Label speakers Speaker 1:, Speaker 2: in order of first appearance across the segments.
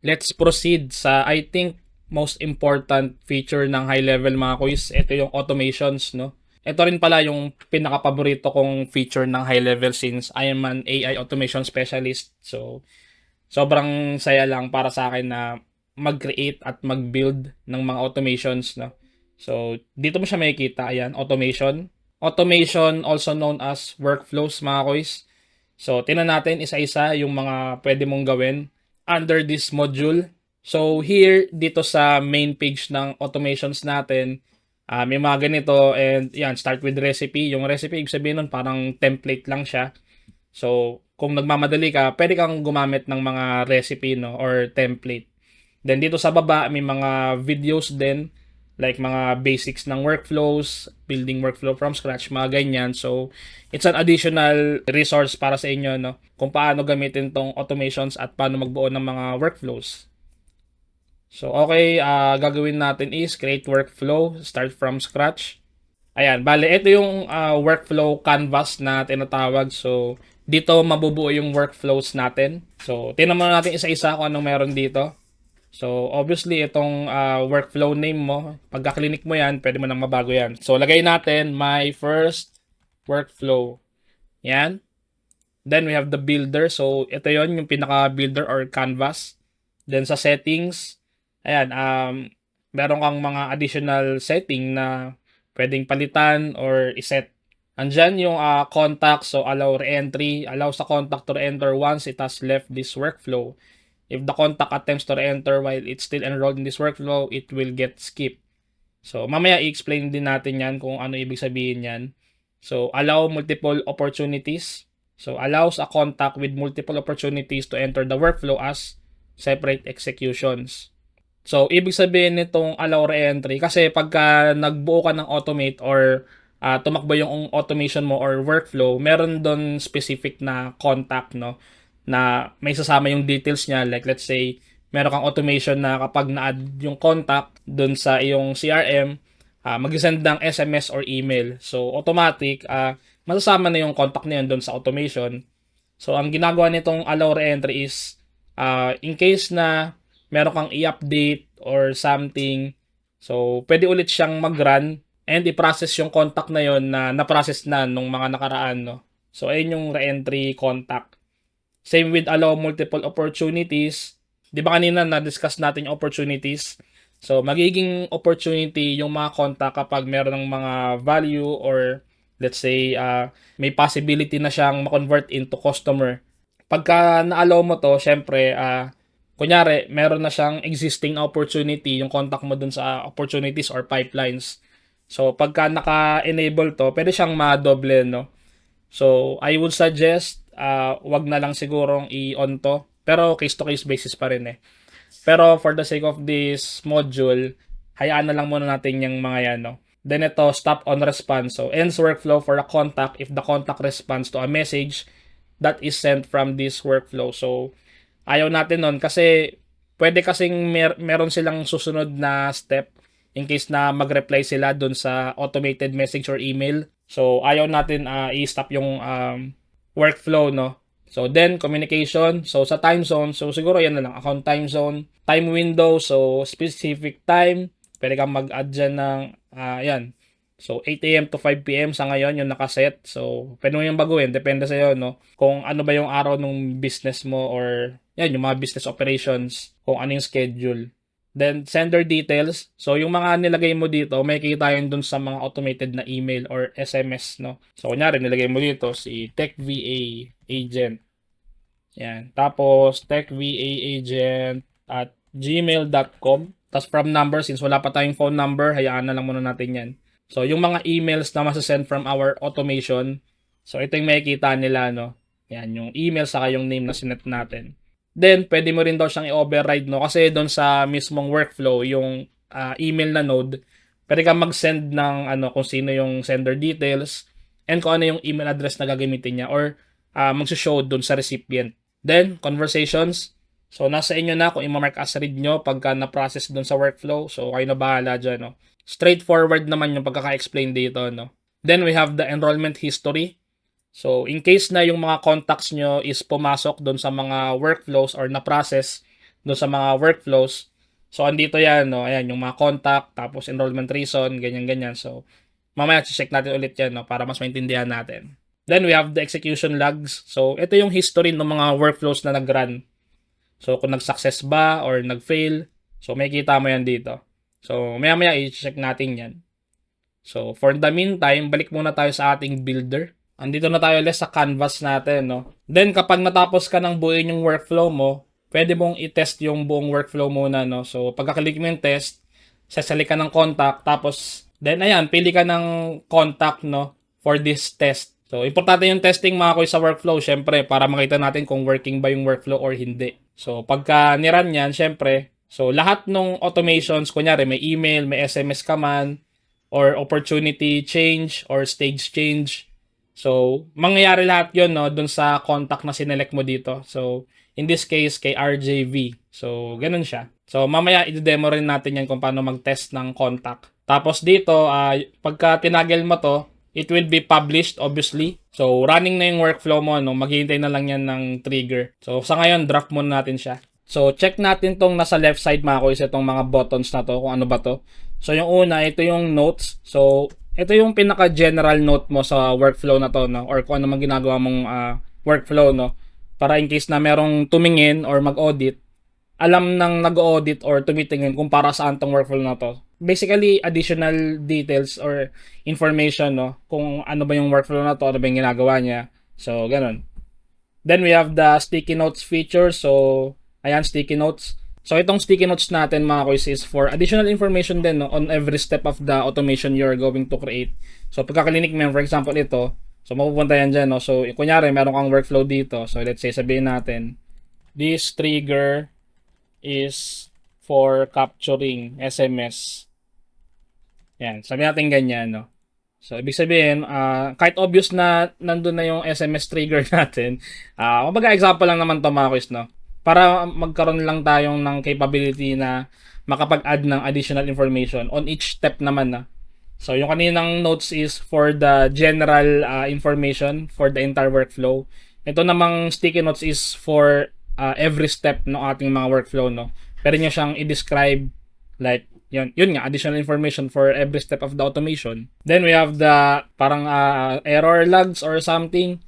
Speaker 1: let's proceed sa I think most important feature ng high level mga quiz. Ito yung automations, no? Ito rin pala yung pinaka-paborito kong feature ng high level since I am an AI automation specialist. So, sobrang saya lang para sa akin na mag-create at mag-build ng mga automations, no? So, dito mo siya makikita, ayan, automation. Automation also known as workflows, mga quiz. So, tingnan natin isa-isa yung mga pwede mong gawin under this module. So, here, dito sa main page ng automations natin, may mga ganito and yan, start with recipe. Yung recipe, ibig sabihin nun, parang template lang siya. So, kung nagmamadali ka, pwede kang gumamit ng mga recipe, no, or template. Then, dito sa baba, may mga videos din, like mga basics ng workflows, building workflow from scratch, mga ganyan. So, it's an additional resource para sa inyo, no? Kung paano gamitin tong automations at paano magbuo ng mga workflows. So, okay, gagawin natin is create workflow, start from scratch. Ayan, bale, ito yung workflow canvas na tinatawag. So, dito mabubuo yung workflows natin. So, tingnan muna natin isa-isa kung anong meron dito. So, obviously, itong workflow name mo, pagka-clinic mo yan, pwede mo nang mabago yan. So, lagay natin my first workflow. Yan. Then, we have the builder. So, ito yon yung pinaka-builder or canvas. Then, sa settings, ayan, meron kang mga additional setting na pwedeng palitan or iset. Andyan yung contact, so allow re-entry, allow sa contact to re-enter once it has left this workflow. If the contact attempts to re-enter while it's still enrolled in this workflow, it will get skipped. So, mamaya i-explain din natin yan kung ano ibig sabihin yan. So, allow multiple opportunities. So, allows a contact with multiple opportunities to enter the workflow as separate executions. So, ibig sabihin nitong allow re-entry, kasi pagka nagbuo ka ng automate or tumakbo yung automation mo or workflow, meron doon specific na contact, no? Na may sasama yung details niya. Like, let's say, meron kang automation na kapag na-add yung contact doon sa iyong CRM, mag-send ng SMS or email. So, automatic, masasama na yung contact na yun doon sa automation. So, ang ginagawa nitong allow re-entry is, in case na meron kang i-update or something, so, pwede ulit siyang mag-run and i-process yung contact na yon na na-process na nung mga nakaraan, no? So, ayun yung re-entry contact. Same with allow multiple opportunities. Di ba kanina na-discuss natin yung opportunities? So, magiging opportunity yung mga contact kapag meron ng mga value or let's say, may possibility na siyang ma-convert into customer. Pagka na-allow mo to, syempre, kunyari, meron na siyang existing opportunity, yung contact mo dun sa opportunities or pipelines. So, pagka naka-enable to, pwede siyang ma-double, no? So, I would suggest, wag na lang sigurong i-on to. Pero case-to-case basis pa rin eh. Pero for the sake of this module, hayaan na lang muna natin yung mga yan, no? Then ito, stop on response. So, ends workflow for a contact if the contact responds to a message that is sent from this workflow. So, ayaw natin nun kasi pwede kasing meron silang susunod na step in case na mag-reply sila dun sa automated message or email. So, ayaw natin i-stop yung workflow, no? So, then, communication. So, sa time zone, so siguro yan na lang. Account time zone. Time window, so specific time. Pwede kang mag-add dyan ng, yan. So, 8 a.m. to 5 p.m. sa ngayon yung nakaset. So, pwede mo yung baguhin. Depende sa'yo, no? Kung ano ba yung araw ng business mo or yan, yung mga business operations. Kung ano yung schedule. Then, sender details. So, yung mga nilagay mo dito, may kita yun dun sa mga automated na email or SMS, no? So, kunyari, nilagay mo dito si TechVA agent. Yan. Tapos, techvaagent at gmail.com. Tapos, from number, since wala pa tayong phone number, hayaan na lang muna natin yan. So, yung mga emails na masasend from our automation, so, ito yung makikita nila, no? Yan, yung email saka yung name na sinet natin. Then, pwede mo rin daw siyang i-override, no? Kasi doon sa mismong workflow, yung email na node, pwede kang mag-send ng kung sino yung sender details and kung ano yung email address na gagamitin niya or mag-show doon sa recipient. Then, conversations. So, nasa inyo na kung i-mark as read nyo pagka na-process doon sa workflow. So, kayo na bahala dyan, no? Straightforward naman yung pagkaka-explain dito, no? Then, we have the enrollment history. So, in case na yung mga contacts nyo is pumasok doon sa mga workflows or na-process, doon sa mga workflows. So, andito yan, no? Ayan, yung mga contact, tapos enrollment reason, ganyan-ganyan. So, mamaya check natin ulit yan, no? Para mas maintindihan natin. Then, we have the execution logs. So, ito yung history ng mga workflows na nag-run. So, kung nag-success ba or nag-fail. So, makikita mo yan dito. So, maya-maya i-check natin yan. So, for the meantime, balik muna tayo sa ating builder. Andito na tayo ulit sa canvas natin, no? Then, kapag natapos ka ng buuin yung workflow mo, pwede mong i-test yung buong workflow muna, no? So, pagkaklik mo yung test, sasali ka ng contact, tapos, then, ayan, pili ka ng contact, no? For this test. So, importante yung testing mga kuy sa workflow, syempre, para makita natin kung working ba yung workflow or hindi. So, pagka niran yan, syempre, so, lahat ng automations, kunyari, may email, may SMS ka man, or opportunity change, or stage change. So, mangyayari lahat yon, no, dun sa contact na sinelect mo dito. So, in this case, kay RJV. So, ganun siya. So, mamaya i-demo rin natin yan kung paano mag-test ng contact. Tapos dito, pagka tinagel mo to, it will be published, obviously. So, running na yung workflow mo, no? Maghihintay na lang yan ng trigger. So, sa ngayon, draft muna natin siya. So, check natin tong nasa left side mga kuys, itong mga buttons na to, kung ano ba to. So, yung una, ito yung notes. So, ito yung pinaka-general note mo sa workflow na to, no? Or kung ano man ginagawa mong workflow, no? Para in case na merong tumingin or mag-audit, alam ng nag-audit or tumitingin kung para saan tong workflow na to. Basically, additional details or information, no? Kung ano ba yung workflow na to, ano ba yung ginagawa niya. So, ganun. Then, we have the sticky notes feature. So, ayan, sticky notes. So, itong sticky notes natin mga kuys is for additional information din, no, on every step of the automation you're going to create. So, pagkakalinik mo, for example, ito, so mapupunta yan dyan. No? So, kunyari, meron kang workflow dito. So, let's say, sabihin natin, this trigger is for capturing SMS. Yan, sabihin natin ganyan, no? So, ibig sabihin, kahit obvious na nandun na yung SMS trigger natin, kumbaga example lang naman to mga kuys, no? Para magkaroon lang tayong ng capability na makapag-add ng additional information on each step naman na. So, yung kaninang notes is for the general information for the entire workflow. Ito namang sticky notes is for every step ng ating mga workflow, no? Pwede nyo siyang i-describe like, yun nga, additional information for every step of the automation. Then, we have the parang error logs or something.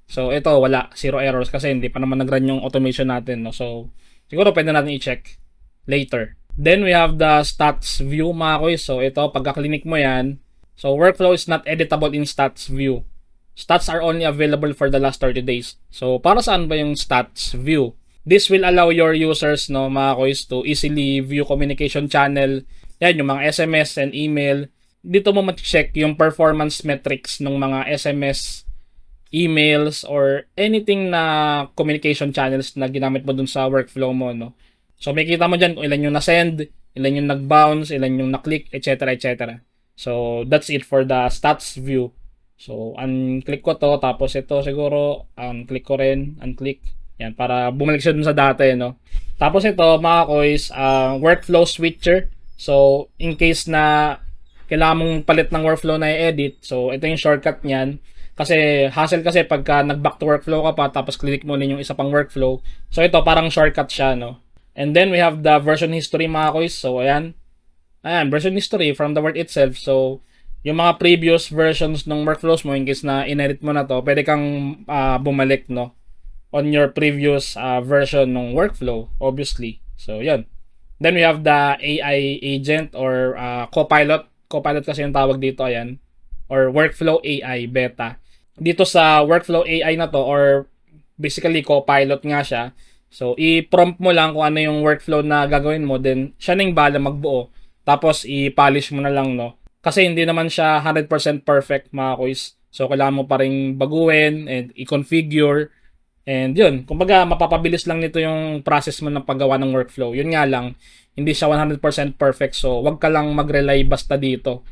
Speaker 1: So, ito, wala. Zero errors kasi hindi pa naman nag-run yung automation natin. No? So, siguro pwede natin i-check later. Then, we have the stats view, mga kuys. So, ito, pagka-clinic mo yan, so, workflow is not editable in stats view. Stats are only available for the last 30 days. So, para saan ba yung stats view? This will allow your users, no, mga kuys, to easily view communication channel. Yan, yung mga SMS and email. Dito mo ma-check yung performance metrics ng mga SMS, emails, or anything na communication channels na ginamit mo dun sa workflow mo, no? So, makikita mo dyan kung ilan yung na-send, ilan yung nag-bounce, ilan yung na-click, etc. etc. So, that's it for the stats view. So, unclick ko to, tapos ito siguro, unclick ko rin, unclick. Yan, para bumalik siya dun sa dati, no? Tapos ito, mga kuys, workflow switcher. So, in case na kailangan mong palit ng workflow na i-edit, so, ito yung shortcut niyan. Kasi hassle kasi pagka nag-back to workflow ka pa tapos click mo din yung isa pang workflow. So ito parang shortcut siya, no. And then we have the version history mga kuys. So ayan. Ayan, version history from the word itself. So yung mga previous versions ng workflows mo in case na inedit mo na to, pwede kang bumalik, no, on your previous version ng workflow, obviously. So yun. Then we have the AI agent or copilot. Copilot kasi yung tawag dito, ayan. Or workflow AI beta. Dito sa workflow AI na to, or basically copilot nga siya. So, i-prompt mo lang kung ano yung workflow na gagawin mo, then siya nang bahala magbuo. Tapos, i-polish mo na lang, no? Kasi hindi naman siya 100% perfect, mga kuys. So, kailangan mo pa rin baguhin and i-configure. And yun, kumbaga, mapapabilis lang nito yung process mo ng paggawa ng workflow. Yun nga lang, hindi siya 100% perfect. So, wag ka lang mag-rely basta dito.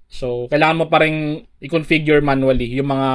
Speaker 1: So, kailangan mo pa rin i-configure manually yung mga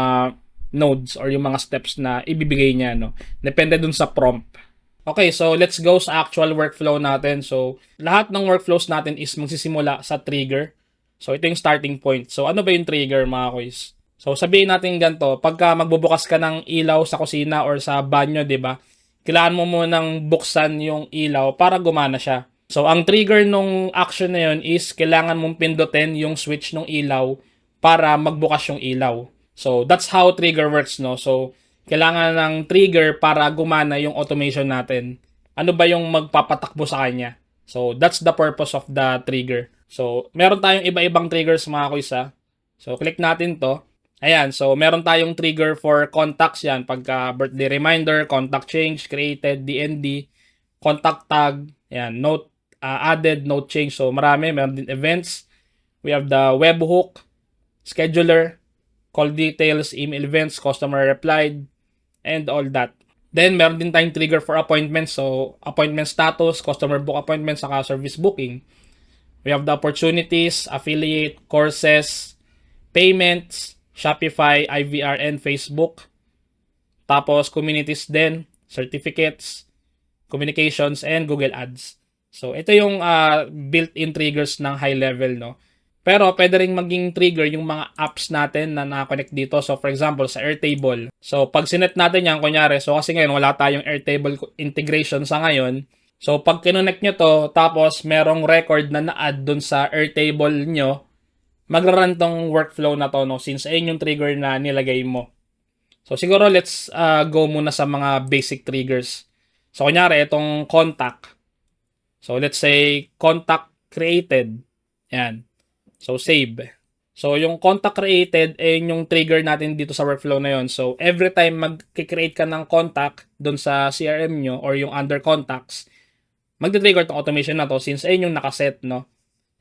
Speaker 1: nodes or yung mga steps na ibibigay niya, no? Depende dun sa prompt. Okay, so let's go sa actual workflow natin. So, lahat ng workflows natin is magsisimula sa trigger. So, ito yung starting point. So, ano ba yung trigger, mga kuys? So, sabihin natin ganito, pagka magbubukas ka ng ilaw sa kusina or sa banyo, di ba? kailangan mo munang buksan yung ilaw para gumana siya. So, ang trigger nung action na yun is kailangan mong pindutin yung switch ng ilaw para magbukas yung ilaw. So, that's how trigger works, no? So, kailangan ng trigger para gumana yung automation natin. Ano ba yung magpapatakbo sa kanya? So, that's the purpose of the trigger. So, meron tayong iba-ibang triggers mga kuisa. So, click natin to. Ayan, so meron tayong trigger for contacts yan. Pagka birthday reminder, contact change, created, DND, contact tag, ayan, note added, note change. So marami, meron din events. We have the webhook, scheduler, call details, email events, customer replied, and all that. Then meron din tayong trigger for appointments. So appointment status, customer book appointment, saka service booking. We have the opportunities, affiliate, courses, payments, Shopify, IVR, and Facebook. Tapos, communities din, certificates, communications, and Google Ads. So, ito yung built-in triggers ng high level, no? Pero, pwede rin maging trigger yung mga apps natin na nakakonect dito. So, for example, sa Airtable. So, pag sinet natin yan, kunyari, so kasi ngayon, wala tayong Airtable integration sa ngayon. So, pag kinonect nyo to, tapos merong record na na-add dun sa Airtable nyo, magra-run tong workflow na to, no? Since ayun yung trigger na nilagay mo. So, siguro let's go muna sa mga basic triggers. So, kunyari, itong contact. So, let's say, contact created. Yan. So, save. So, yung contact created, yung trigger natin dito sa workflow na yon. So, every time mag-create ka ng contact dun sa CRM nyo or yung under contacts, magte-trigger tong automation na to since ayun yung nakaset, no?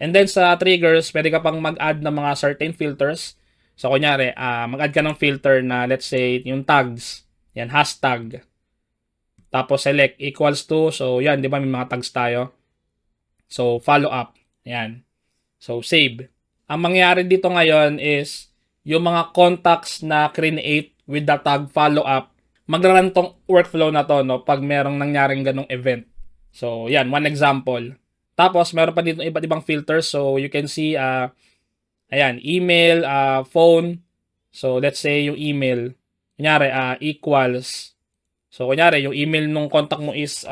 Speaker 1: And then sa triggers, pwede ka pang mag-add ng mga certain filters. So, kunyari, mag-add ka ng filter na, let's say, yung tags. Yan, hashtag. Tapos, select equals to. So, yan, di ba, may mga tags tayo. So, follow up. Yan. So, save. Ang mangyayari dito ngayon is, yung mga contacts na create with the tag follow up, magra-run tong workflow na to, no, pag merong nangyaring ganong event. So, yan, one example. Tapos, meron pa dito iba't ibang filters. So, you can see, ayan, email, phone. So, let's say yung email. Kunyari, equals. So, kunyari, yung email nung contact mo is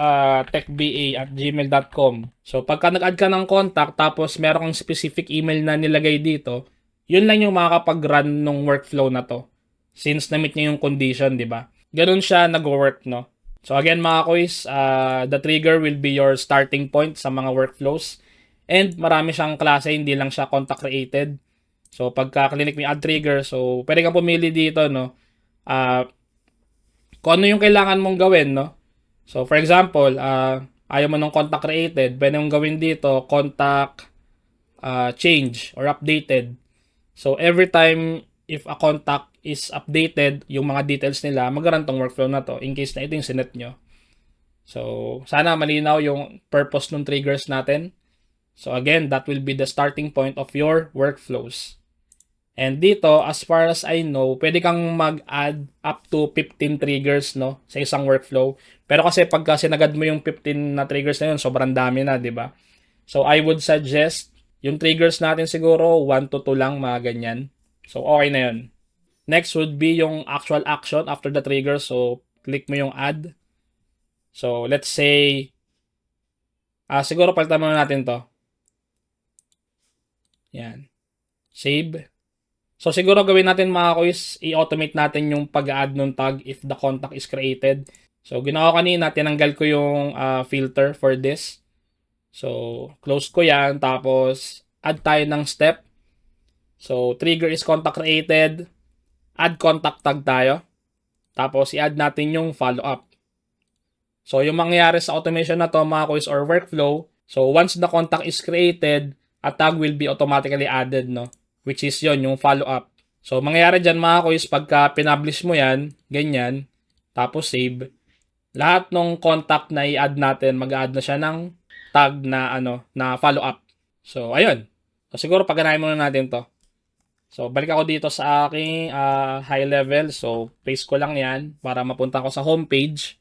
Speaker 1: techba@gmail.com. So, pagka nag-add ka ng contact, tapos meron kang specific email na nilagay dito, yun lang yung makakapag-run ng workflow na to. Since na-meet niya yung condition, di ba? Ganun siya nag-work, no? So again mga kuys, the trigger will be your starting point sa mga workflows. And marami siyang klase, hindi lang siya contact created. So pagka clinic may add trigger, so pwede kang pumili dito, no? Kung ano yung kailangan mong gawin, no? So for example, ayaw mo ng contact created, pwede mong gawin dito contact change or updated. So every time if a contact is updated, yung mga details nila, mag-run tong workflow na to in case na ito yung sinet nyo. So, sana malinaw yung purpose ng triggers natin. So, again, that will be the starting point of your workflows. And dito, as far as I know, pwede kang mag-add up to 15 triggers, no, sa isang workflow. Pero kasi pagka sinagad mo yung 15 na triggers na yun, sobrang dami na, di ba? So, I would suggest, yung triggers natin siguro, 1 to 2 lang, mga ganyan. So, okay na yun. Next would be yung actual action after the trigger. So, click mo yung add. So, let's say, siguro palitan muna natin to. Yan. Save. So, siguro gawin natin mga kuys, i-automate natin yung pag-add ng tag if the contact is created. So, ginawa ko kanina, tinanggal ko yung filter for this. So, close ko yan. Tapos, add tayo ng step. So, trigger is contact created. Add contact tag tayo. Tapos, i-add natin yung follow-up. So, yung mangyayari sa automation na to, mga kuys, or workflow, so, once the contact is created, a tag will be automatically added, no? Which is yon yung follow-up. So, mangyayari dyan, mga kuys, pagka pinablish mo yan, ganyan, tapos save, lahat ng contact na i-add natin, mag-add na siya ng tag na, na follow-up. So, ayun. So, siguro, pagganahin muna natin to. So, balik ako dito sa aking high level. So, paste ko lang yan para mapunta ko sa homepage.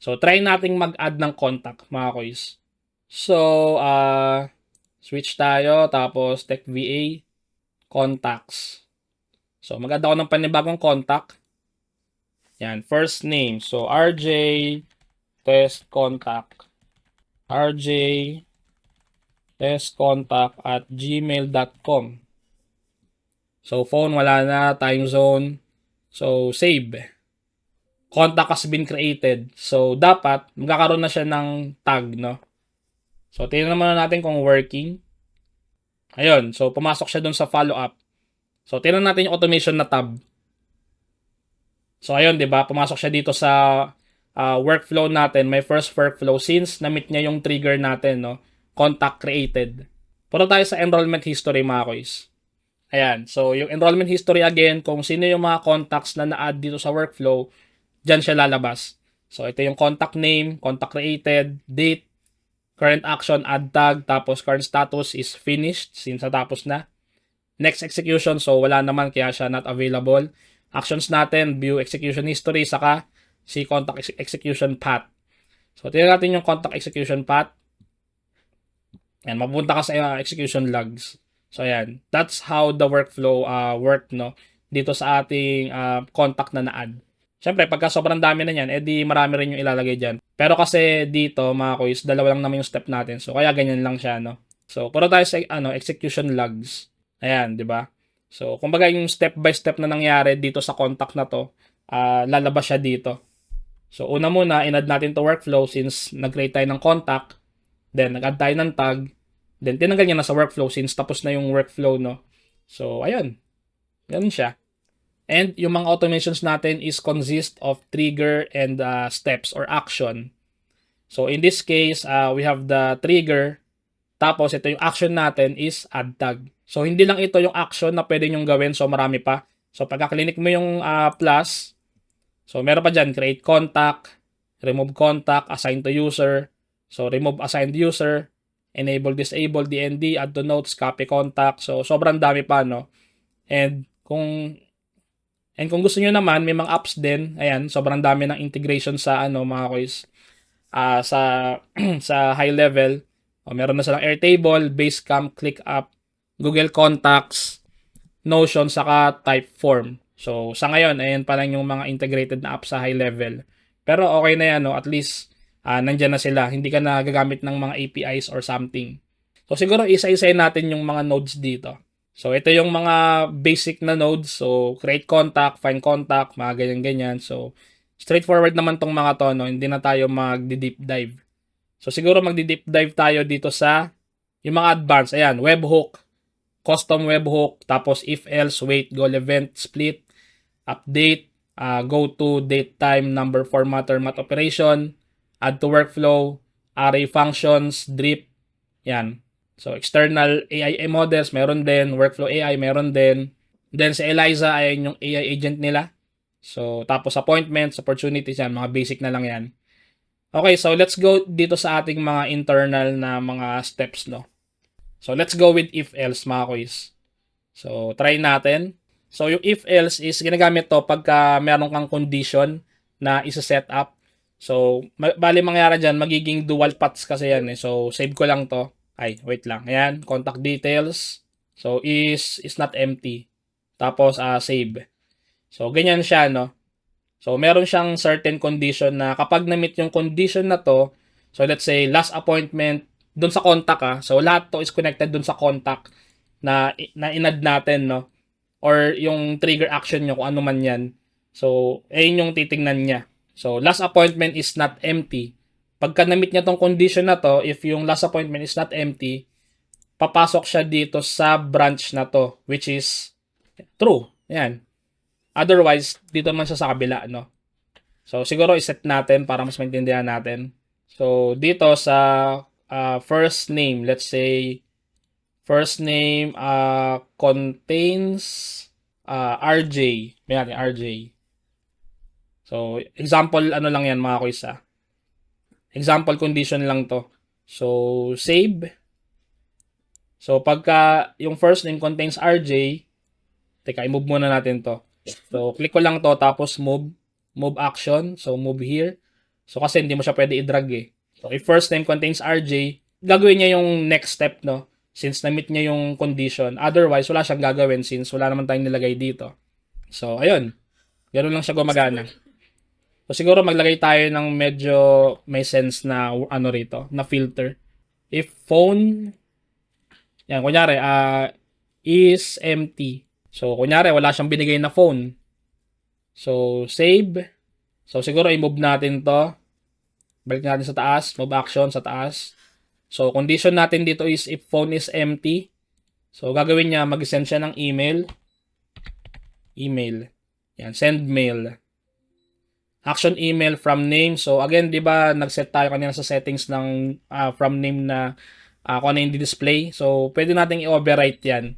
Speaker 1: So, try nating mag-add ng contact, mga kuys. So, switch tayo. Tapos, TechVA, contacts. So, mag-add ako ng panibagong contact. Yan, first name. So, RJ test contact rj testcontact@gmail.com. So, phone, wala na. Time zone. So, save. Contact has been created. So, dapat, magkakaroon na siya ng tag, no? So, tingnan naman natin kung working. Ayun. So, pumasok siya dun sa follow-up. So, tingnan natin yung automation na tab. So, ayun, di ba? Pumasok siya dito sa workflow natin. My first workflow since na-meet niya yung trigger natin, no? Contact created. Punta tayo sa enrollment history, mga kois. Ayan. So, yung enrollment history again, kung sino yung mga contacts na na-add dito sa workflow, dyan siya lalabas. So, ito yung contact name, contact created, date, current action, add tag, tapos current status is finished since natapos na. Next execution, so wala naman kaya siya not available. Actions natin, view execution history, saka si contact execution path. So, tingnan natin yung contact execution path. And mapunta ka sa execution logs. So, ayan. That's how the workflow work, no? Dito sa ating contact na na-add. Siyempre, pagka sobrang dami na yan, edi marami rin yung ilalagay dyan. Pero kasi dito, mga kois, dalawa lang naman yung step natin. So, kaya ganyan lang siya, no? So, puro tayo sa execution logs. Ayan, di ba? So, kumbaga yung step by step na nangyari dito sa contact na to, lalabas siya dito. So, una muna, in-add natin to workflow since nag-create tayo ng contact. Then, nag-add tayo ng tag. Then, tinanggal niya na sa workflow since tapos na yung workflow, no? So, ayun. Ganun siya. And yung mga automations natin is consist of trigger and steps or action. So, in this case, we have the trigger. Tapos, ito yung action natin is add tag. So, hindi lang ito yung action na pwede nyong gawin. So, marami pa. So, pagka-click mo yung plus, so, meron pa dyan, create contact, remove contact, assign to user. So, remove assigned user, enable, disable, DND, add to notes, copy contact. So, sobrang dami pa, no? And kung gusto niyo naman, may mga apps din. Ayan, sobrang dami ng integration sa mga kois. Sa sa high level, meron na silang Airtable, Basecamp, ClickUp, Google Contacts, Notion, saka Typeform. So, sa ngayon, ayan pa lang yung mga integrated na apps sa high level. Pero okay na yan, no? At least, nandyan na sila. Hindi ka na gagamit ng mga APIs or something. So, siguro isa-isay natin yung mga nodes dito. So, ito yung mga basic na nodes. So, create contact, find contact, mga ganyan-ganyan. So, straightforward naman tong mga to, no? Hindi na tayo mag-deep dive. So, siguro mag-deep dive tayo dito sa yung mga advanced. Ayan, webhook, custom webhook, tapos if else, wait, goal event, split, update, go to, date, time, number formatter, math operation, add to workflow, array functions, drip, yan. So, external AI models, meron din. Workflow AI, meron din. Then, sa Eliza, ay yung AI agent nila. So, tapos appointments, opportunities, yan. Mga basic na lang yan. Okay, so let's go dito sa ating mga internal na mga steps, no? So, let's go with if-else, mga quiz. So, try natin. So, yung if-else is ginagamit to pagka meron kang condition na isa-set up. So, bali mangyari dyan, magiging dual paths kasi yan eh. So, save ko lang to. Ay, wait lang. Ayan, contact details. So, is not empty. Tapos, save. So, ganyan siya, no? So, meron siyang certain condition na kapag na-meet yung condition na to, so let's say, last appointment, dun sa contact, So, lahat to is connected dun sa contact na in-add natin, no? Or yung trigger action nyo, kung ano man yan. So, ayun yung titingnan niya. So, last appointment is not empty. Pagka na-meet niya tong condition na to, if yung last appointment is not empty, papasok siya dito sa branch na to, which is true. Yan. Otherwise, dito man siya sa kabila, no? So, siguro iset natin para mas maintindihan natin. So, dito sa first name, let's say, first name contains RJ. May natin, RJ. So, example, ano lang yan mga kuis, Example condition lang to. So, save. So, pagka yung first name contains RJ, teka, i-move muna natin to. So, click ko lang to, tapos move action. So, move here. So, kasi hindi mo siya pwede i-drag eh. So, if first name contains RJ, gagawin niya yung next step, no? Since na-meet niya yung condition. Otherwise, wala siyang gagawin since wala naman tayong nilagay dito. So, ayun. Ganun lang siya gumagana. So siguro maglagay tayo ng medyo may sense na ano rito, na filter. If phone, yan, kunyari, is empty. So, kunyari, wala siyang binigay na phone. So, save. So, siguro i-move natin to. Balik natin sa taas. Move action sa taas. So, condition natin dito is if phone is empty. So, gagawin niya, mag-send siya ng email. Email. Yan, send mail. Action email from name. So, again, di ba, nag-set tayo kanina sa settings ng from name na kung ano yung display. So, pwede nating i-overwrite yan.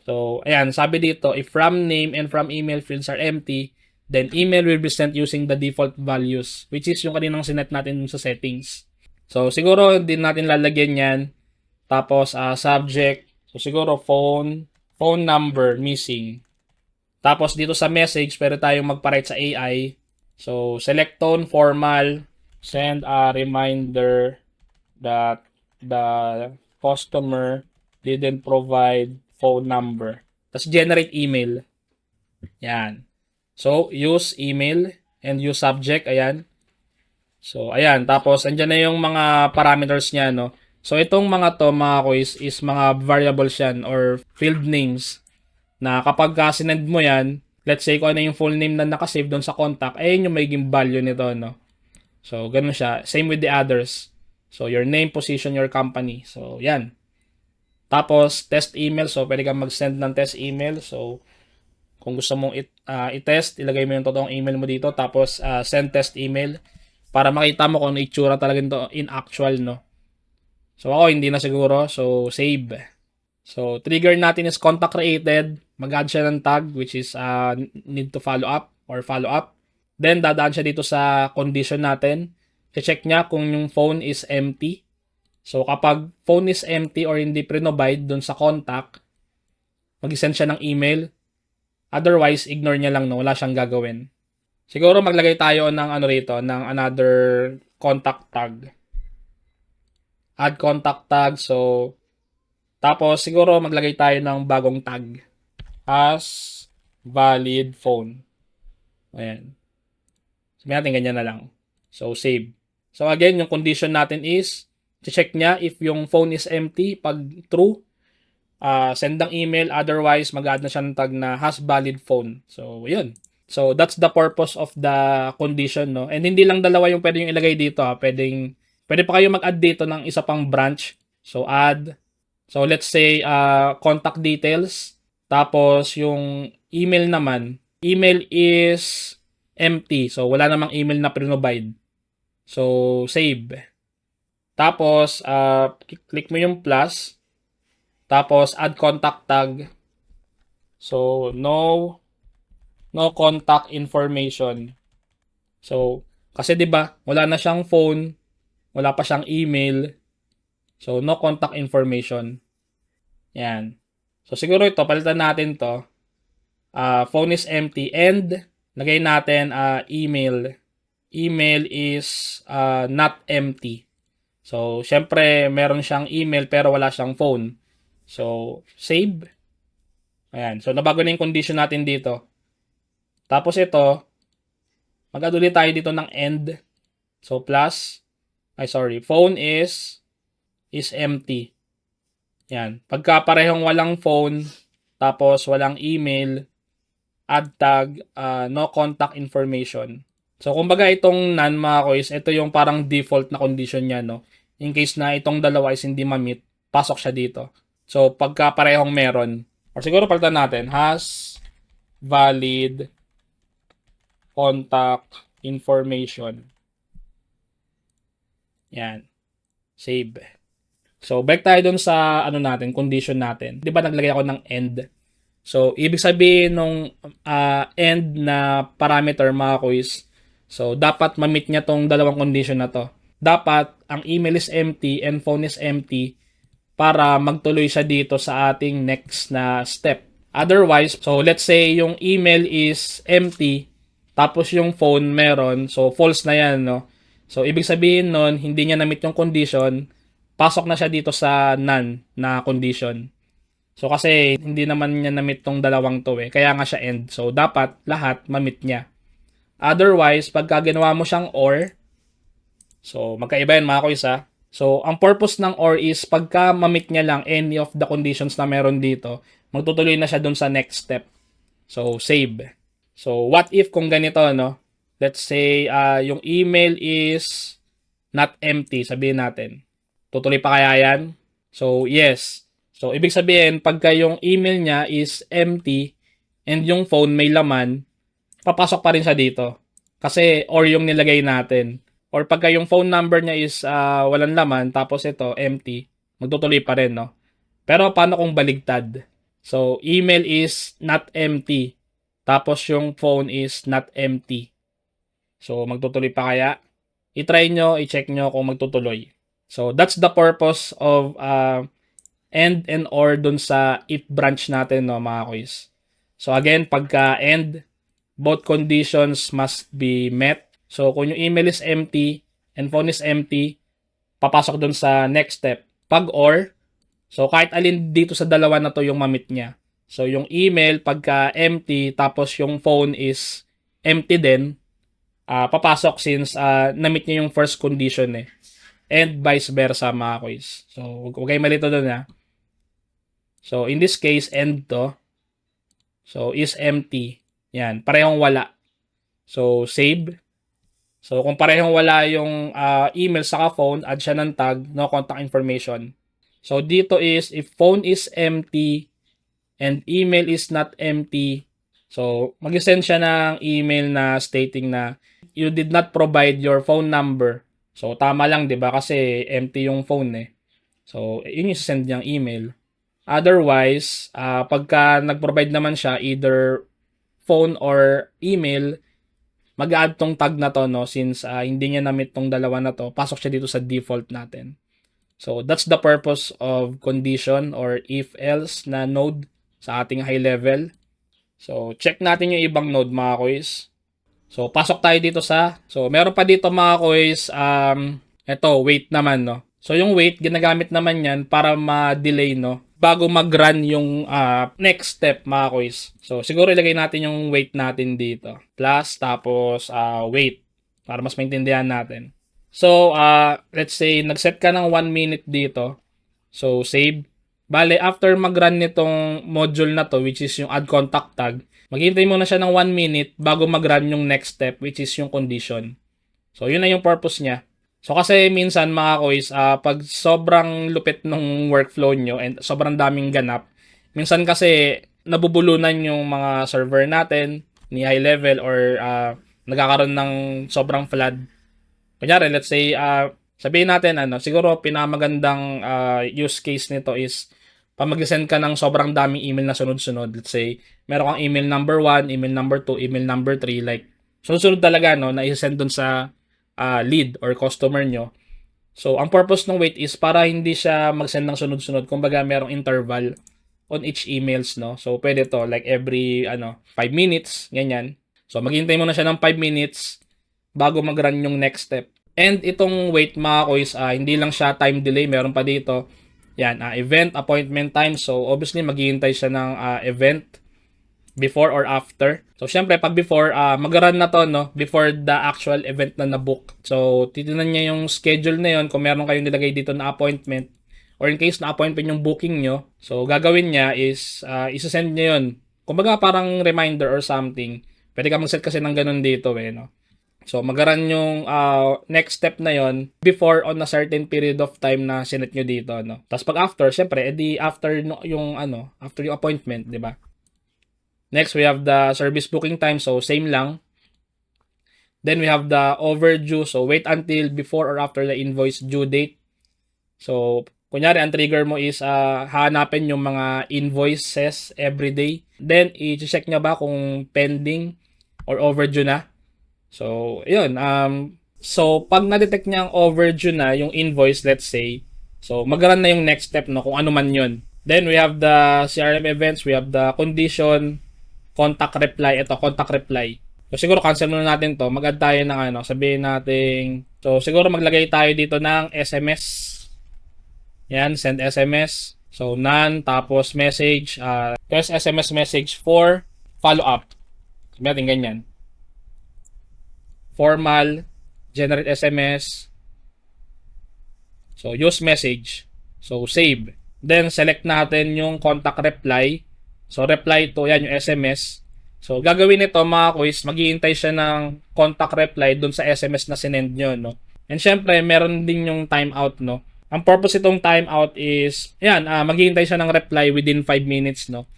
Speaker 1: So, ayan, sabi dito, if from name and from email fields are empty, then email will be sent using the default values, which is yung kaninang sinet natin sa settings. So, siguro din natin lalagyan yan. Tapos, subject. So, siguro phone number missing. Tapos, dito sa message, pwede tayong magpa-write sa AI. So, select tone, formal, send a reminder that the customer didn't provide phone number. Tapos, generate email. Yan. So, use email and use subject. Ayan. So, ayan. Tapos, andyan na yung mga parameters niya, no? So, itong mga to, mga quiz, is mga variables yan or field names na kapag sinend mo yan, let's say kung ano yung full name na nakasave doon sa contact, ayun yung magiging value nito, no? So, ganun siya. Same with the others. So, your name, position, your company. So, yan. Tapos, test email. So, pwede kang mag-send ng test email. So, kung gusto mong i-test, ilagay mo yung totoong email mo dito. Tapos, send test email para makita mo kung ano itsura talaga nito in actual, no? So, ako hindi na siguro. So, save. So, trigger natin is contact created. Mag-add siya ng tag which is need to follow up or follow up. Then, dadaan siya dito sa condition natin. I-check niya kung yung phone is empty. So, kapag phone is empty or hindi pre-provide dun sa contact, mag-send siya ng email. Otherwise, ignore niya lang, no? Wala siyang gagawin. Siguro maglagay tayo ng ano rito, ng another contact tag. Add contact tag. So, tapos siguro maglagay tayo ng bagong tag. As valid phone. Ayan. Sabihin natin ganyan na lang. So, save. So, again, yung condition natin is, check niya if yung phone is empty. Pag true, send ang email. Otherwise, mag-add na siya ng tag na has valid phone. So, yun. So, that's the purpose of the condition, no? And hindi lang dalawa yung pwede yung ilagay dito, ha? Pwede pa kayo mag-add dito ng isa pang branch. So, add. So, let's say, contact details. Tapos, yung email naman, email is empty. So, wala namang email na provide. So, save. Tapos, click mo yung plus. Tapos, add contact tag. So, no contact information. So, kasi 'di ba, wala na siyang phone, wala pa siyang email. So, no contact information. Yan. So, siguro ito, palitan natin to. Phone is empty and lagay natin email. Email is not empty. So, syempre, meron siyang email pero wala siyang phone. So, save. Ayan. So, nabago na yung condition natin dito. Tapos ito, mag-add ulit tayo dito ng end. So, plus, phone is empty. Yan. Pagka parehong walang phone, tapos walang email, add tag, no contact information. So, kumbaga itong none, mga kois, ito yung parang default na condition niya, no? In case na itong dalawa is hindi ma-meet, pasok siya dito. So, pagka parehong meron, or siguro palitan natin, has valid contact information. Yan. Save. So, back tayo dun sa condition natin. 'Di ba naglagay ako ng end? So, ibig sabihin nung end na parameter, mga quiz, so dapat ma-meet niya tong dalawang condition na to. Dapat ang email is empty and phone is empty para magtuloy siya dito sa ating next na step. Otherwise, so let's say yung email is empty, tapos yung phone meron, so false na yan, no? So, ibig sabihin nun, hindi niya na-meet yung condition, pasok na siya dito sa none na condition. So, kasi hindi naman niya na-meet tong dalawang to kaya nga siya end. So, dapat lahat ma-meet niya. Otherwise, pagka ginawa mo siyang or, so magkaiba yan mga kuys ha. So, ang purpose ng or is pagka ma-meet niya lang any of the conditions na meron dito, magtutuloy na siya dun sa next step. So, save. So, what if kung ganito, no? Let's say, yung email is not empty, sabihin natin. Tutuloy pa kaya yan? So, yes. So, ibig sabihin, pagka yung email niya is empty and yung phone may laman, papasok pa rin siya dito. Kasi, or yung nilagay natin. Or pagka yung phone number niya is walang laman, tapos ito, empty, magtutuloy pa rin, no? Pero, paano kung baligtad? So, email is not empty. Tapos, yung phone is not empty. So, magtutuloy pa kaya? I-try nyo, i-check nyo kung magtutuloy. So, that's the purpose of end and or dun sa if branch natin, no, mga kuys. So, again, pagka end, both conditions must be met. So, kung yung email is empty and phone is empty, papasok dun sa next step. Pag or, so kahit alin dito sa dalawa na to yung mamit niya. So, yung email, pagka empty, tapos yung phone is empty din, papasok since na-meet niya yung first condition eh. And vice versa mga kuys. So, huwag kayo malito doon ha. So, in this case, end to. So, is empty. Yan, parehong wala. So, save. So, kung parehong wala yung email saka phone, add siya ng tag, no contact information. So, dito is, if phone is empty and email is not empty, so, mag-send siya ng email na stating na you did not provide your phone number. So, tama lang, di ba? Kasi empty yung phone eh. So, yun yung send niyang email. Otherwise, pagka nag-provide naman siya, either phone or email, mag-add tong tag na to, no? Since hindi niya na-meet tong dalawa na to, pasok siya dito sa default natin. So, that's the purpose of condition or if-else na node sa ating high level. So, check natin yung ibang node mga kuys. So, pasok tayo dito so, meron pa dito mga kuys, ito, wait naman, no? So, yung wait, ginagamit naman yan para ma-delay, no? Bago mag-run yung next step, mga kuys. So, siguro ilagay natin yung wait natin dito. Plus, tapos, wait. Para mas maintindihan natin. So, let's say, nag-set ka ng 1 minute dito. So, save. Bale, after mag-run nitong module na to, which is yung add contact tag, maghihintay muna siya ng 1 minute bago mag-run yung next step, which is yung condition. So, yun na yung purpose niya. So, kasi minsan mga kuys, pag sobrang lupit ng workflow nyo and sobrang daming ganap, minsan kasi nabubulunan yung mga server natin ni high level or nagkakaroon ng sobrang flood. Kunyari, let's say, sabihin natin, siguro pinamagandang use case nito is pag mag-send ka ng sobrang daming email na sunod-sunod. Let's say, meron kang email number 1, email number 2, email number 3, like, sunod-sunod talaga, no, na i-send dun sa lead or customer nyo. So, ang purpose ng wait is para hindi siya mag-send ng sunod-sunod. Kumbaga, merong interval on each emails, no. So, pwede to, like, every, 5 minutes, ganyan. So, maghintay mo na siya ng 5 minutes bago mag-run yung next step. And itong wait mga kuys, hindi lang siya time delay, meron pa dito. Yan, event, appointment time. So, obviously, maghihintay siya ng event before or after. So, syempre, pag before, mag-run na to, no? Before the actual event na na-book. So, titignan niya yung schedule na yon kung meron kayong nilagay dito na appointment. Or in case na appointment yung booking nyo. So, gagawin niya is, isa-send niya yun. Kumbaga, parang reminder or something. Pwede ka mag-set kasi ng ganun dito, no? So, mag-run yung next step na yon before on a certain period of time na sinet nyo dito, no? Tapos pag after, syempre, edi after yung after yung appointment, di ba? Next, we have the service booking time. So, same lang. Then, we have the overdue. So, wait until before or after the invoice due date. So, kunyari, ang trigger mo is hanapin yung mga invoices every day. Then, i-check nyo ba kung pending or overdue na. So, yun. So, pag na-detect niya ang overdue na yung invoice, let's say, so, mag-run na yung next step, no, kung ano man yun. Then, we have the CRM events, we have the condition, contact reply. Ito, contact reply. So, siguro, cancel muna natin to. Mag-add tayo ng sabihin natin, so, siguro maglagay tayo dito ng SMS. Yan, send SMS. So, none, tapos message, there's SMS message for follow-up. Sabihin natin ganyan. formal, generate SMS. So, use message. So, save. Then, select natin yung contact reply. So, reply to, yan yung SMS. So, gagawin nito mga quiz, maghihintay siya ng contact reply dun sa SMS na sinend nyo, no? And syempre, meron din yung timeout, no? Ang purpose itong timeout is, yan, maghihintay siya ng reply within 5 minutes, no?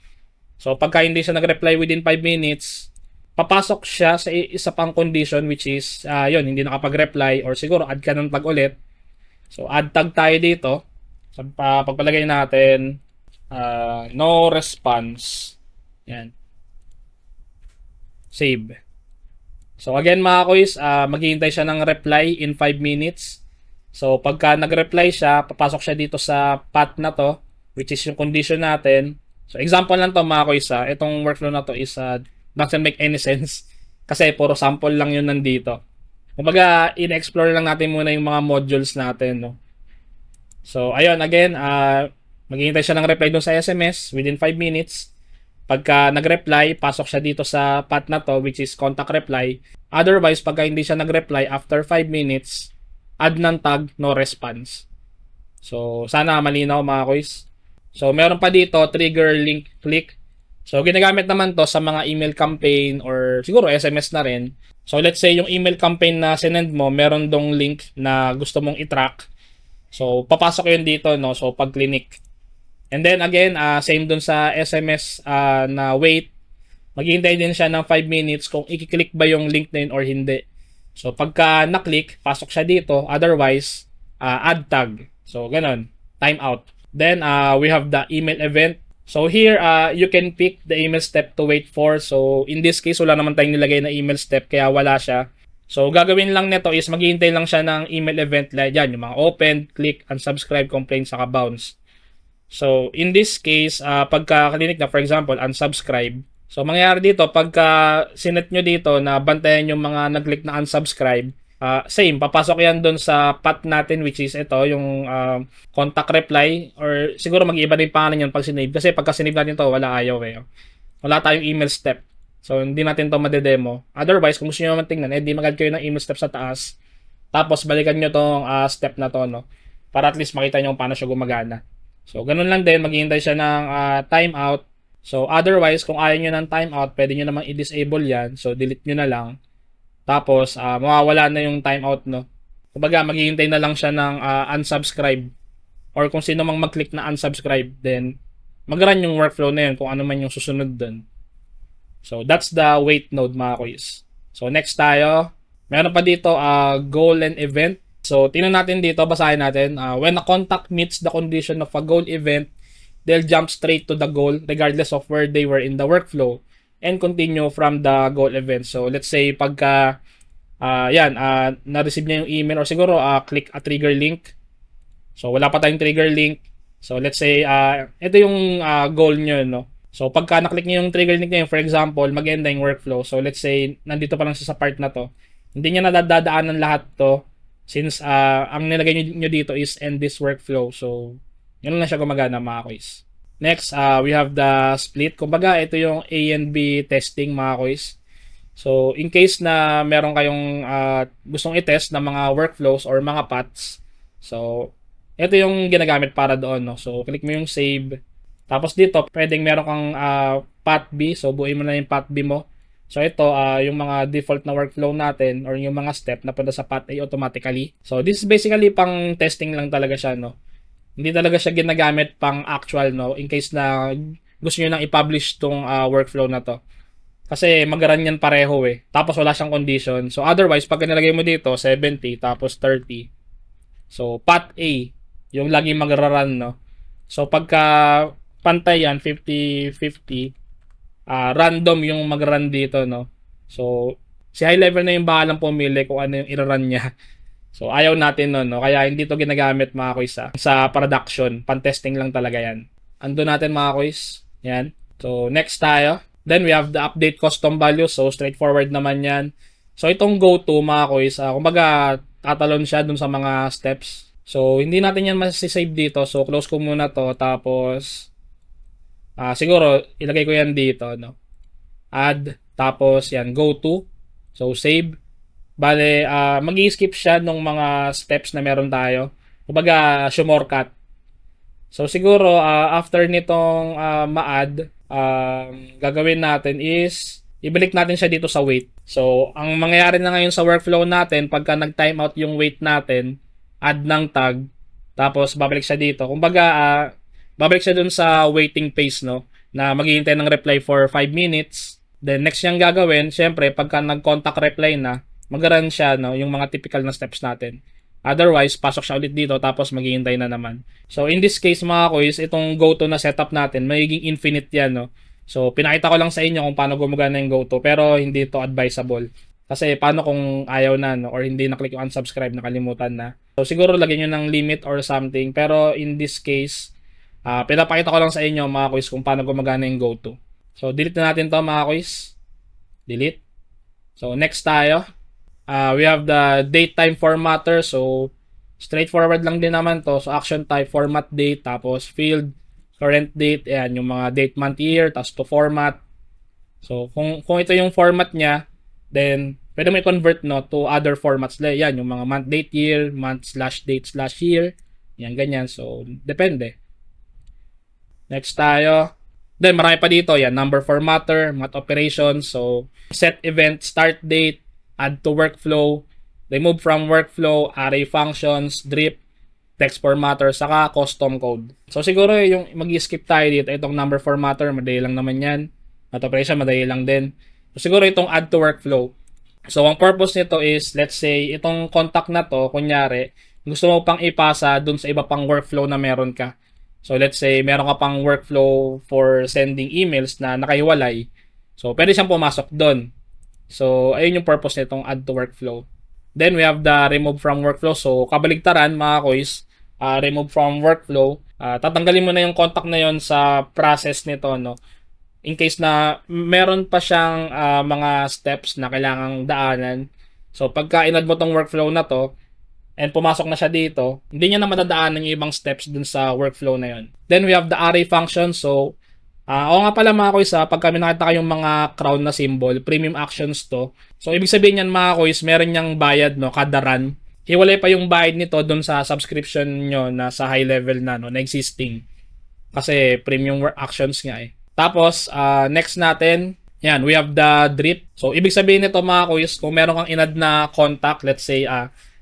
Speaker 1: So, pagka hindi siya nag-reply within 5 minutes, papasok siya sa isa pang condition which is, yun, hindi nakapag-reply or siguro add ka ng tag ulit. So, add tag tayo dito. So, pagpalagay natin, no response. Yan. Save. So, again mga quiz, maghihintay siya ng reply in 5 minutes. So, pagka nag-reply siya, papasok siya dito sa path na to, which is yung condition natin. So, example lang to mga quiz, itong workflow na to is doesn't make any sense kasi puro sample lang yun nandito. Kumbaga, in-explore lang natin muna yung mga modules natin, no? So, ayun, again, maghihintay siya ng reply dun sa SMS within 5 minutes. Pagka nag-reply, pasok siya dito sa path na to, which is contact reply. Otherwise, pagka hindi siya nag-reply after 5 minutes, add ng tag, no response. So, sana malinaw mga quiz. So, meron pa dito, trigger link click. So, ginagamit naman to sa mga email campaign or siguro SMS na rin. So, let's say yung email campaign na sinend mo, meron dong link na gusto mong i-track. So, papasok yun dito, no? So, pag clinic. And then, again, same dun sa SMS na wait. Maghihintay din siya ng 5 minutes kung i-click ba yung link na yun or hindi. So, pagka na-click, pasok siya dito. Otherwise, add tag. So, ganun. Timeout. Then, we have the email event. So, here, you can pick the email step to wait for. So, in this case, wala naman tayong nilagay na email step, kaya wala siya. So, gagawin lang nito is maghihintay lang siya ng email event. Like yan, yung mga open, click, unsubscribe, complain, saka bounce. So, in this case, pagka clinic na, for example, unsubscribe. So, mangyayari dito, pagka sinet nyo dito na bantayan yung mga nag-click na unsubscribe, same, papasok yan doon sa path natin which is ito, yung contact reply or siguro mag-iiba din pangalan yun pag sinave. Kasi pagka sinave natin to wala ayaw eh. Wala tayong email step. So, hindi natin to madedemo. Otherwise, kung gusto nyo naman tingnan, di mag-add kayo ng email step sa taas. Tapos, balikan nyo tong step na to, no? Para at least makita nyo paano siya gumagana. So, ganun lang din. Maghihintay siya ng timeout. So, otherwise, kung ayaw nyo ng timeout, pwede nyo namang i-disable yan. So, delete nyo na lang. Tapos, mawawala na yung timeout, no? Kumbaga, maghihintay na lang siya ng unsubscribe. Or kung sino mang mag-click na unsubscribe, then mag-run yung workflow na yun kung ano man yung susunod dun. So, that's the wait node mga quiz. So, next tayo. Meron pa dito, goal and event. So, tingnan natin dito, basahin natin. When a contact meets the condition of a goal event, they'll jump straight to the goal regardless of where they were in the workflow and continue from the goal event. So, let's say, pagka, na-receive niya yung email or siguro, click a trigger link. So, wala pa tayong trigger link. So, let's say, ito yung goal nyo, no? So, pagka naklik niyo yung trigger link niya, for example, mag-enda yung workflow. So, let's say, nandito pa lang siya sa part na to. Hindi niya nadadaanan lahat to since ang nilagay niyo dito is end this workflow. So, yun lang siya gumagana mga quiz. Next, we have the split. Kumbaga, ito yung A and B testing mga quiz. So, in case na meron kayong gustong i-test na mga workflows or mga paths. So, ito yung ginagamit para doon. No? So, click mo yung save. Tapos dito, pwedeng meron kang path B. So, buuin mo na yung path B mo. So, ito, yung mga default na workflow natin or yung mga step na punta sa path A automatically. So, this is basically pang testing lang talaga siya, no? Hindi talaga siya ginagamit pang actual, no? In case na gusto nyo nang i-publish tong workflow na to. Kasi mag-run yan pareho eh. Tapos wala siyang condition. So, otherwise, pag nilagay mo dito, 70, tapos 30. So, path A, yung lagi mag-run, no? So, pagka pantay yan, 50-50, random yung mag-run dito, no? So, si high level na yung bahalang pumili kung ano yung i-run niya. So, ayaw natin nun, no? Kaya hindi to ginagamit mga quiz sa production. Pan-testing lang talaga yan. Ando natin mga quiz. Yan. So, next tayo. Then, we have the update custom value. So, straightforward naman yan. So, itong go-to mga quiz, kumbaga, tatalon siya dun sa mga steps. So, hindi natin yan masisave dito. So, close ko muna to. Tapos, siguro, ilagay ko yan dito, no? Add, tapos yan, go to. So, save. Bale, mag-i-skip siya nung mga steps na meron tayo. Kumbaga, shortcut. So siguro after nitong ma-add, gagawin natin is ibalik natin siya dito sa wait. So ang mangyayari na ngayon sa workflow natin, pagka nag-timeout yung wait natin, add ng tag, tapos babalik siya dito. Kumbaga, babalik siya dun sa waiting phase, no? Na maghihintay ng reply for 5 minutes. Then next niyang gagawin, syempre, pagka nag-contact reply na, mag-run siya, no? Yung mga typical na steps natin. Otherwise, pasok siya ulit dito tapos maghihintay na naman. So in this case mga kuys, itong go-to na setup natin, magiging infinite yan, no? So pinakita ko lang sa inyo kung paano gumagana yung go-to, pero hindi to advisable. Kasi paano kung ayaw na, no? Or hindi na-click yung unsubscribe, nakalimutan na. So siguro lagyan nyo ng limit or something, pero in this case, pinapakita ko lang sa inyo mga kuys kung paano gumagana yung go-to. So delete na natin to mga kuys. Delete. So next tayo. We have the date time formatter. So, straightforward lang din naman to. So, action type, format date, tapos field, current date, ayan, yung mga date, month, year, tapos to format. So, kung ito yung format niya, then, pwede mo i-convert, no, to other formats. Yan, yung mga month, date, year, month, slash, date, slash, year. Yan, ganyan. So, depende. Next tayo. Then, marami pa dito. Yan, number formatter, math operations. So, set event, start date, add to workflow, remove from workflow, array functions, drip, text formatter, saka custom code. So siguro yung mag-skip tayo dito, itong number formatter, madali lang naman yan. At operation, madali lang din. So siguro itong add to workflow. So ang purpose nito is, let's say, itong contact na to, kunyari, gusto mo pang ipasa dun sa iba pang workflow na meron ka. So let's say, meron ka pang workflow for sending emails na nakahiwalay. So pwede siyang pumasok dun. So, ayun yung purpose nitong add to workflow. Then, we have the remove from workflow. So, kabaligtaran, mga kuys, remove from workflow. Tatanggalin mo na yung contact na yon sa process nito, no? In case na meron pa siyang mga steps na kailangang daanan. So, pagka in-add mo tong workflow na to, and pumasok na siya dito, hindi niya na madadaanan yung ibang steps dun sa workflow na yon. Then, we have the array function. So, oo nga pala mga kuys, pag kami nakita kayong mga crown na symbol, premium actions to. So, ibig sabihin yan mga kuys, meron niyang bayad, no, kada run. Hiwalay pa yung bayad nito dun sa subscription nyo na sa high level na, no, na existing. Kasi premium actions nga eh. Tapos, next natin, yan, we have the drip. So, ibig sabihin nito mga kuys, kung meron kang inad na contact, let's say,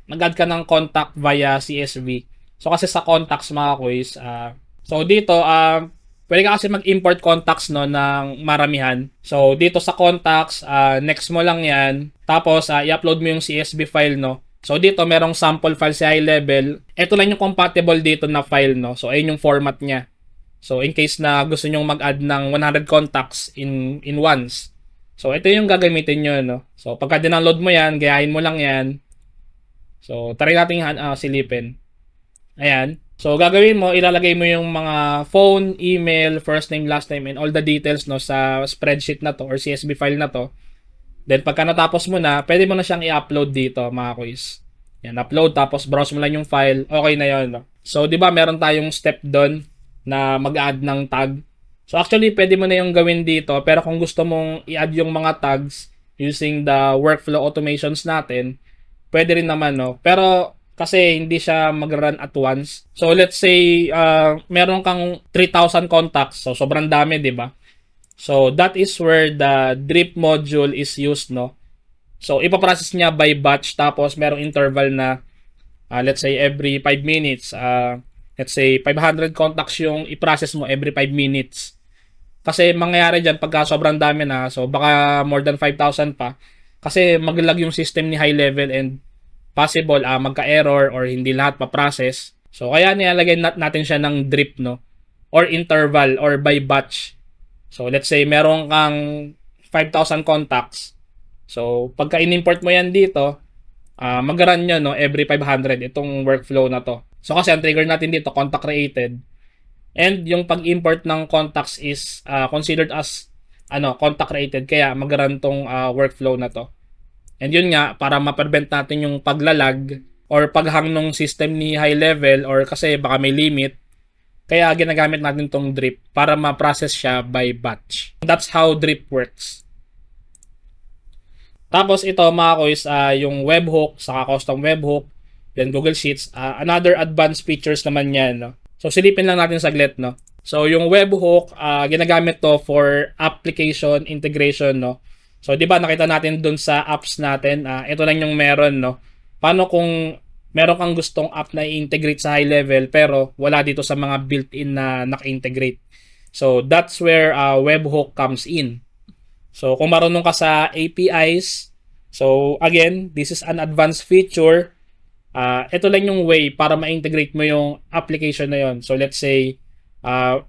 Speaker 1: nag-add ka ng contact via CSV. So, kasi sa contacts mga kuys, so dito, pwede ka kasi mag-import contacts, no, ng maramihan. So, dito sa contacts, next mo lang yan. Tapos, i-upload mo yung CSV file, no. So, dito merong sample file sa high level. Ito lang yung compatible dito na file, no. So, ayun yung format niya. So, in case na gusto nyong mag-add ng 100 contacts in once. So, ito yung gagamitin nyo, no. So, pagka dindownload mo yan, gayahin mo lang yan. So, try natin silipin. Ayan. So, gagawin mo, ilalagay mo yung mga phone, email, first name, last name, and all the details, no, sa spreadsheet na to or CSV file na to. Then, pagka natapos mo na, pwede mo na siyang i-upload dito, mga kuys. Yan, upload, tapos browse mo lang yung file. Okay na yun, no? So, di ba, meron tayong step doon na mag-add ng tag. So, actually, pwede mo na yung gawin dito. Pero kung gusto mong i-add yung mga tags using the workflow automations natin, pwede rin naman, no? Pero, kasi hindi siya mag-run at once. So let's say meron kang 3,000 contacts. So sobrang dami, 'di ba? So that is where the drip module is used, no. So ipaprocess niya by batch, tapos merong interval na let's say every 5 minutes. Let's say 500 contacts yung i-process mo every 5 minutes. Kasi mangyayari diyan pagka sobrang dami na, so baka more than 5,000 pa. Kasi maglag yung system ni high level and possible magka-error or hindi lahat pa-process. So, kaya nilalagay natin siya ng drip, no? Or interval or by batch. So, let's say meron kang 5,000 contacts. So, pagka in-import mo yan dito, mag-run nyo, no, every 500 itong workflow na to. So, kasi ang trigger natin dito, contact created. And yung pag-import ng contacts is considered as contact created. Kaya mag-run tong workflow na to. And yun nga, para ma-prevent natin yung paglalag or paghang ng system ni high level or kasi baka may limit, kaya ginagamit natin tong drip para ma-process siya by batch. That's how drip works. Tapos ito mga kuys, yung webhook, saka custom webhook, then Google Sheets, another advanced features naman yan, no? So silipin lang natin saglit, no? So yung webhook, ginagamit to for application integration, no? So 'di ba nakita natin dun sa apps natin, ito lang yung meron, no? Paano kung meron kang gustong app na i-integrate sa high level pero wala dito sa mga built-in na naka-integrate. So that's where webhook comes in. So, kung marunong ka sa APIs, so again, this is an advanced feature. Ito lang yung way para ma-integrate mo yung application na yon. So, let's say,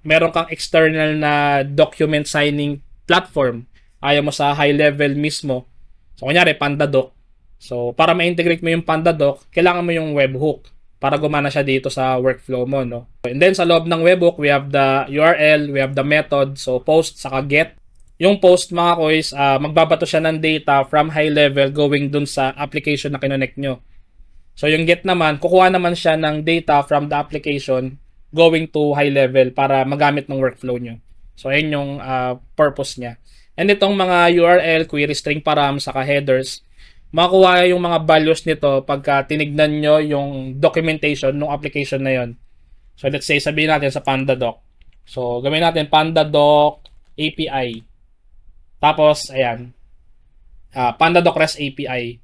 Speaker 1: meron kang external na document signing platform. Ayaw mo sa high level mismo. So, kunyari, PandaDoc. So, para ma-integrate mo yung PandaDoc, kailangan mo yung webhook para gumana siya dito sa workflow mo, no? And then, sa loob ng webhook, we have the URL, we have the method, so post, saka get. Yung post mga kuys, magbabato siya ng data from high level going dun sa application na kinonect nyo. So yung get naman, kukuha naman siya ng data from the application going to high level para magamit ng workflow nyo. So ayun yung purpose niya. And itong mga URL, query string param, saka headers, makuha yung mga values nito pagka tinignan nyo yung documentation ng application na yon. So let's say sabihin natin sa PandaDoc. So gawin natin PandaDoc API. Tapos, ayan, PandaDoc REST API.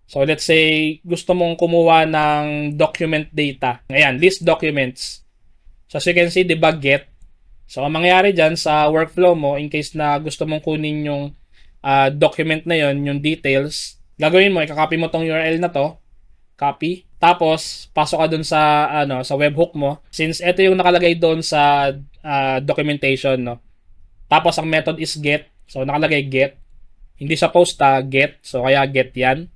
Speaker 1: So, let's say, gusto mong kumuha ng document data. Ayan, list documents. So, as you can see, diba, get. So, ang mangyayari dyan sa workflow mo, in case na gusto mong kunin yung document na yon, yung details, gagawin mo, ikakopy mo tong URL na to, copy. Tapos, pasok ka dun sa, sa webhook mo. Since ito yung nakalagay doon sa documentation, no? Tapos, ang method is get. So, nakalagay get. Hindi sa post, get. So, kaya get yan.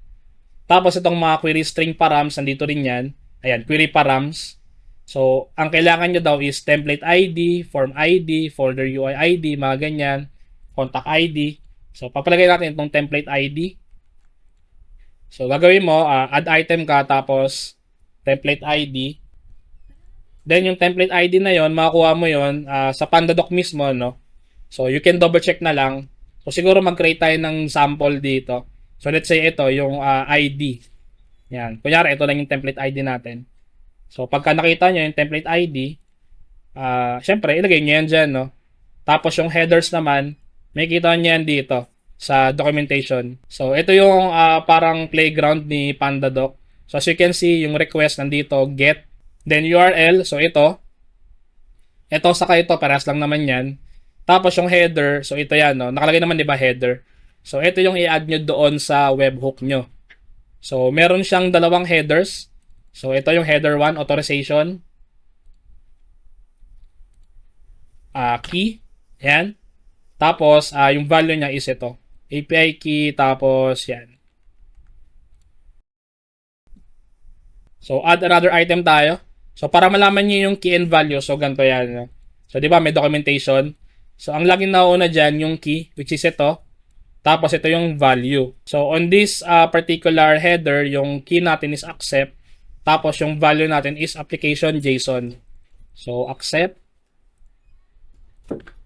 Speaker 1: Tapos, itong mga query string params, nandito rin yan. Ayan, query params. So, ang kailangan nyo daw is template ID, form ID, folder UI ID, mga ganyan. Contact ID. So, papalagay natin itong template ID. So, gagawin mo, add item ka, tapos template ID. Then, yung template ID na yon, makakuha mo yon sa PandaDoc mismo, no? So, you can double check na lang. So, siguro mag-create tayo ng sample dito. So, let's say ito, yung ID. Yan. Kunyari, ito lang yung template ID natin. So, pagka nakita nyo yung template ID, syempre, ilagay nyo yan dyan, no? Tapos, yung headers naman, may kita nyo yan dito sa documentation. So, ito yung parang playground ni PandaDoc. So, as you can see, yung request nandito, get. Then, URL. So, ito. Ito, saka ito, parehas lang naman yan. Tapos yung header, so ito yan, no? Nakalagay naman 'di ba header. So ito yung i-add nyo doon sa webhook nyo. So meron siyang dalawang headers. So ito yung header 1, authorization. Key. Yan. Tapos yung value niya is ito. API key, tapos yan. So add another item tayo. So para malaman niyo yung key and value, so ganito yan, no? So 'di ba may documentation. So, ang laging nauna dyan, yung key, which is ito. Tapos, ito yung value. So, on this particular header, yung key natin is accept. Tapos, yung value natin is application JSON. So, accept.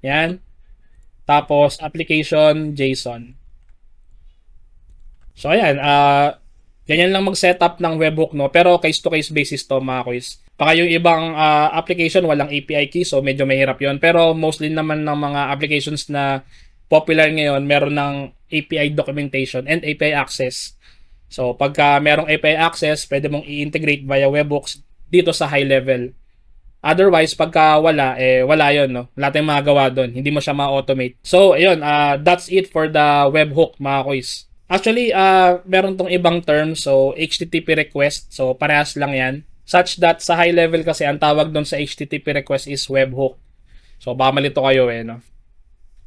Speaker 1: Yan. Tapos, application JSON. So, ayan. Ganyan lang mag-setup ng webhook, no? Pero, case-to-case basis to, mga quiz. Baka yung ibang application, walang API key, so medyo mahirap yon. Pero mostly naman ng mga applications na popular ngayon, meron ng API documentation and API access. So pagka merong API access, pwede mong i-integrate via webhooks dito sa high level. Otherwise, pagka wala, wala yon, no? Wala tayong magagawa doon. Hindi mo siya ma-automate. So, ayun, that's it for the webhook, mga quiz. Actually, meron tong ibang term, so HTTP request. So, parehas lang yan. Such that sa high level kasi ang tawag doon sa HTTP request is webhook. So baka malito kayo no.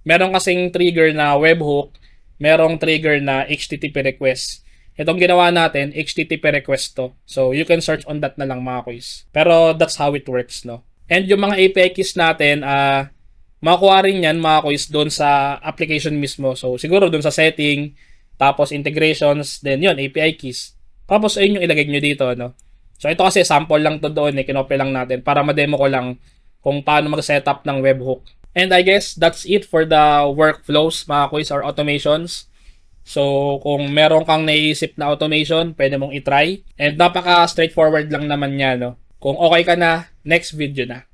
Speaker 1: Meron kasing trigger na webhook, merong trigger na HTTP request. Itong ginawa natin, HTTP request to. So you can search on that na lang mga quiz. Pero that's how it works, no. And yung mga API keys natin, makuha rin yan mga quiz doon sa application mismo. So siguro doon sa setting, tapos integrations, then yun, API keys. Tapos ayun yung ilagay nyo dito, no. So ito kasi sample lang to doon, kinopy lang natin para ma-demo ko lang kung paano mag-setup ng webhook. And I guess that's it for the workflows, mga quiz or automations. So, kung meron kang naiisip na automation, pwede mong itry. And napaka straightforward lang naman niya, no? Kung okay ka na, next video na.